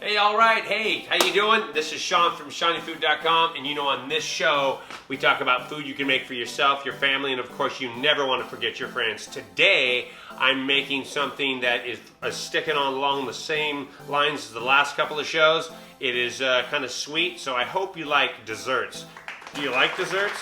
Hey, all right. Hey, how you doing? This is Sean from ShawneeFood.com, and you know, on this show, we talk about food you can make for yourself, your family, and of course, you never want to forget your friends. Today, I'm making something that is sticking on along the same lines as the last couple of shows. It is kind of sweet, so I hope you like desserts. Do you like desserts?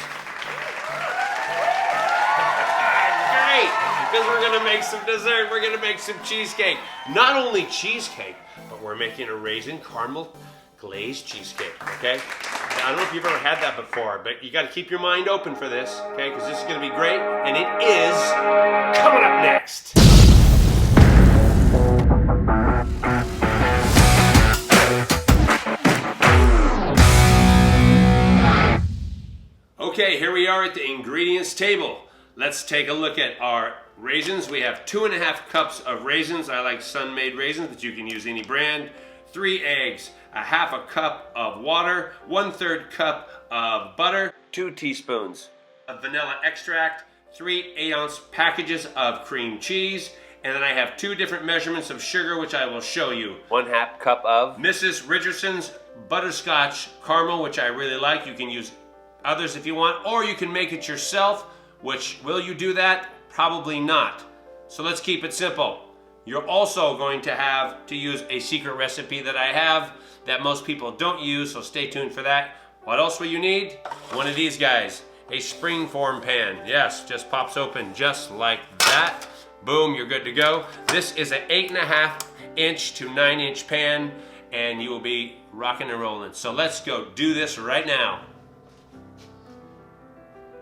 Great, because we're gonna make some dessert. We're gonna make some cheesecake. Not only cheesecake, but we're making a raisin caramel glazed cheesecake, okay? I don't know if you've ever had that before, but you gotta keep your mind open for this, okay? Because this is gonna be great, and it is coming up next. Okay, here we are at the ingredients table. Let's take a look at our raisins. We have 2.5 cups of raisins. I like sun-made raisins, but you can use any brand. 3 eggs, a 1/2 cup of water, 1/3 cup of butter, 2 teaspoons of vanilla extract, 3 8-ounce packages of cream cheese, and then I have 2 different measurements of sugar, which I will show you. 1/2 cup of Mrs. Richardson's butterscotch caramel, which I really like. You can use others if you want, or you can make it yourself, which, will you do that? Probably not. So let's keep it simple. You're also going to have to use a secret recipe that I have that most people don't use, so stay tuned for that. What else will you need? One of these guys, a springform pan. Yes, just pops open just like that. Boom, you're good to go. This is an 8.5 inch to 9 inch pan, and you will be rocking and rolling. So let's go do this right now.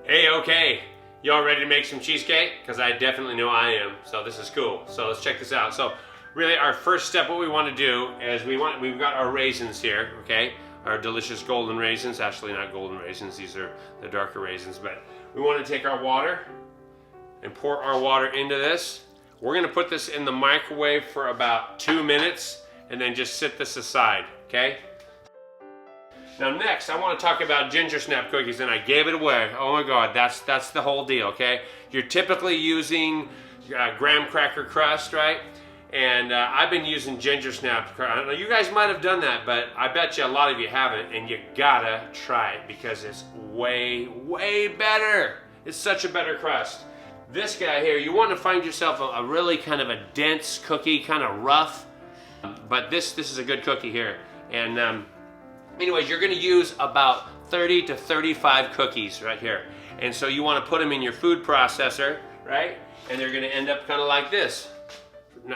Hey, okay. Y'all ready to make some cheesecake? Because I definitely know I am, so this is cool. So let's check this out. So really our first step, what we want to do is we've got our raisins here, okay? Our delicious golden raisins. Actually not golden raisins, these are the darker raisins, but we want to take our water and pour our water into this. We're gonna put this in the microwave for about 2 minutes and then just sit this aside, okay? Now next, I want to talk about ginger snap cookies, and I gave it away. Oh my God, that's the whole deal, okay? You're typically using graham cracker crust, right? And I've been using ginger snap. I don't know, you guys might have done that, but I bet you a lot of you haven't, and you gotta try it because it's way, way better. It's such a better crust. This guy here, you want to find yourself a really kind of a dense cookie, kind of rough, but this is a good cookie here. And anyways, you're gonna use about 30 to 35 cookies right here. And so you wanna put them in your food processor, right? And they're gonna end up kind of like this.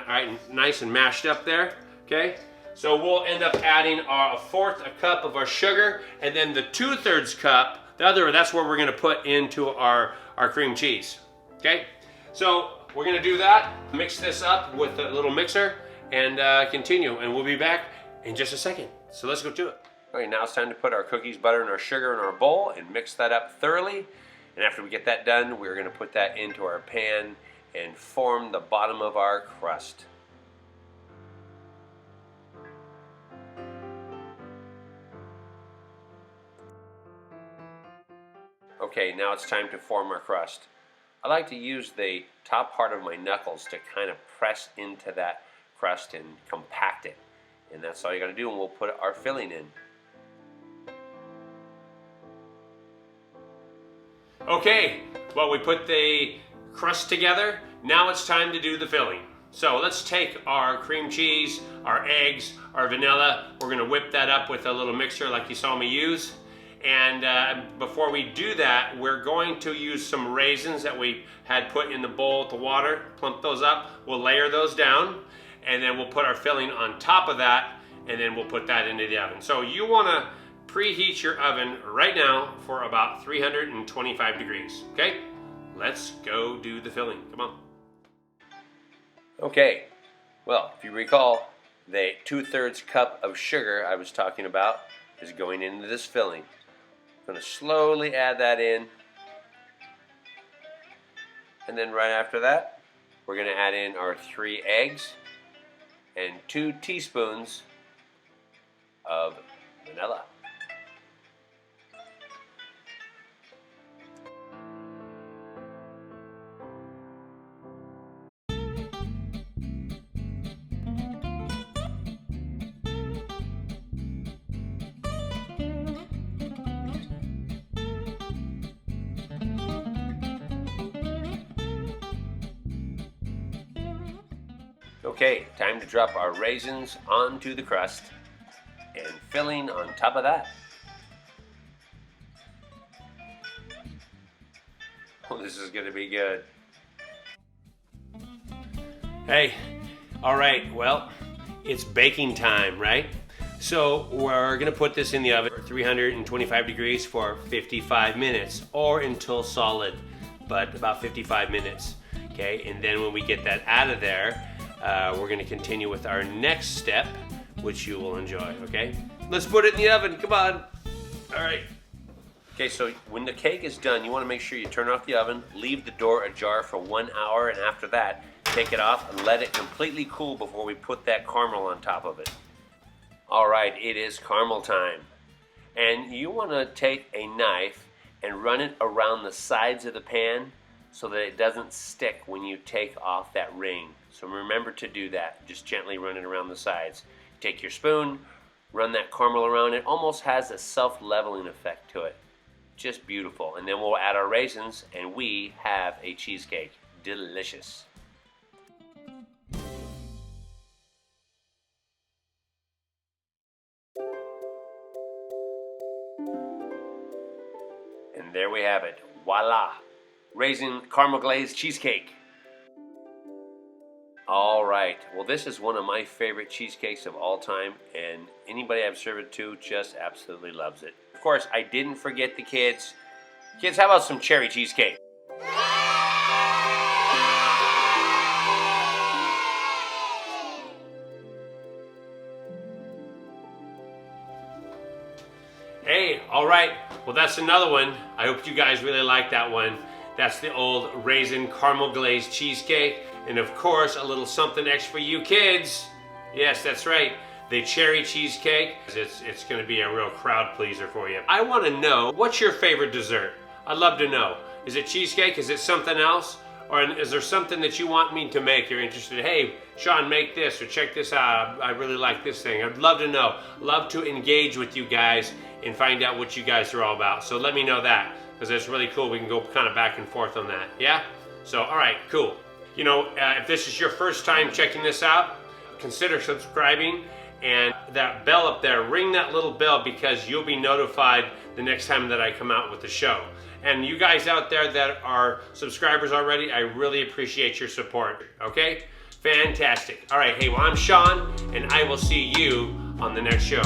Right, nice and mashed up there, okay? So we'll end up adding a 1/4 cup of our sugar, and then the 2/3 cup, that's where we're gonna put into our cream cheese, okay? So we're gonna do that, mix this up with a little mixer, and continue. And we'll be back in just a second. So let's go do it. Okay, now it's time to put our cookies, butter, and our sugar in our bowl and mix that up thoroughly. And after we get that done, we're going to put that into our pan and form the bottom of our crust. Okay, now it's time to form our crust. I like to use the top part of my knuckles to kind of press into that crust and compact it. And that's all you got to do, and we'll put our filling in. Okay, well, we put the crust together. Now it's time to do the filling. So let's take our cream cheese, our eggs, our vanilla. We're gonna whip that up with a little mixer like you saw me use. And before we do that, we're going to use some raisins that we had put in the bowl with the water, plump those up. We'll layer those down, and then we'll put our filling on top of that, and then we'll put that into the oven. So you wanna preheat your oven right now for about 325 degrees, okay? Let's go do the filling, come on. Okay, well, if you recall, the 2/3 cup of sugar I was talking about is going into this filling. I'm gonna slowly add that in. And then right after that, we're gonna add in our 3 eggs and 2 teaspoons of vanilla. Okay, time to drop our raisins onto the crust and filling on top of that. Oh, this is gonna be good. Hey, all right, well, it's baking time, right? So we're gonna put this in the oven for 325 degrees for 55 minutes or until solid, but about 55 minutes, okay? And then when we get that out of there, we're gonna continue with our next step, which you will enjoy, okay? Let's put it in the oven, come on. All right. Okay, so when the cake is done, you wanna make sure you turn off the oven, leave the door ajar for 1 hour, and after that, take it off and let it completely cool before we put that caramel on top of it. All right, it is caramel time. And you wanna take a knife and run it around the sides of the pan so that it doesn't stick when you take off that ring. So remember to do that. Just gently run it around the sides. Take your spoon, run that caramel around. It almost has a self-leveling effect to it. Just beautiful. And then we'll add our raisins and we have a cheesecake. Delicious. And there we have it. Voila! Raisin caramel glazed cheesecake. All right. Well, this is one of my favorite cheesecakes of all time, and anybody I've served it to just absolutely loves it. Of course, I didn't forget the kids. Kids, how about some cherry cheesecake? Hey, all right. Well, that's another one. I hope you guys really like that one. That's the old raisin caramel glazed cheesecake. And of course, a little something extra for you kids. Yes, that's right. The cherry cheesecake. It's going to be a real crowd pleaser for you. I want to know, what's your favorite dessert? I'd love to know. Is it cheesecake? Is it something else? Or is there something that you want me to make? You're interested, hey, Sean, make this, or check this out. I really like this thing. I'd love to know. Love to engage with you guys and find out what you guys are all about. So let me know that, because it's really cool. We can go kind of back and forth on that, yeah? So, all right, cool. You know, if this is your first time checking this out, consider subscribing, and that bell up there, ring that little bell, because you'll be notified the next time that I come out with the show. And you guys out there that are subscribers already, I really appreciate your support, okay? Fantastic. All right, hey, well, I'm Sean, and I will see you on the next show.